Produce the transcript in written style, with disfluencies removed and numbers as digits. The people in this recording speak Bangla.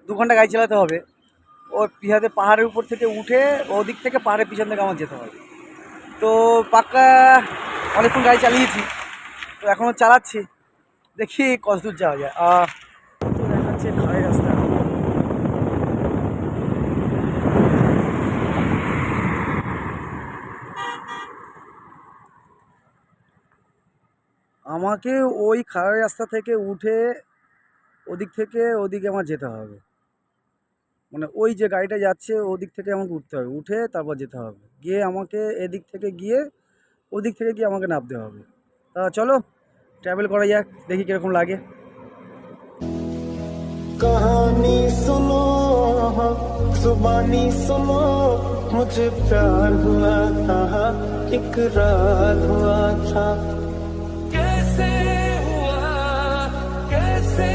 2 ঘন্টা গাড়ি চালাতে হবে। ও পিছাতে পাহাড়ের উপর থেকে উঠে ওদিক থেকে পাহাড়ের পিছন থেকে আমার যেতে হবে। তো পাক্কা অনেকক্ষণ গাড়ি চালিয়েছি, তো এখনও চালাচ্ছি, দেখি কত দূর যাওয়া যায়। তো দেখাচ্ছে খাড়ের রাস্তা। আমাকে ওই খাড়ের রাস্তা থেকে উঠে ওদিক থেকে ওদিকে আমার যেতে হবে, মানে ওই যে গাড়িটা যাচ্ছে ওদিক থেকে আমাকে উঠতে হবে, উঠে তারপর যেতে হবে, গিয়ে আমাকে এদিক থেকে গিয়ে ওদিক থেকে গিয়ে আমাকে নামতে হবে। তা চলো ট্রাভেল করা যাক, দেখি কিরকম লাগে। कहानी सुनो, जुबानी सुनो, मुझे प्यार हुआ था, इकरार हुआ था, कैसे हुआ कैसे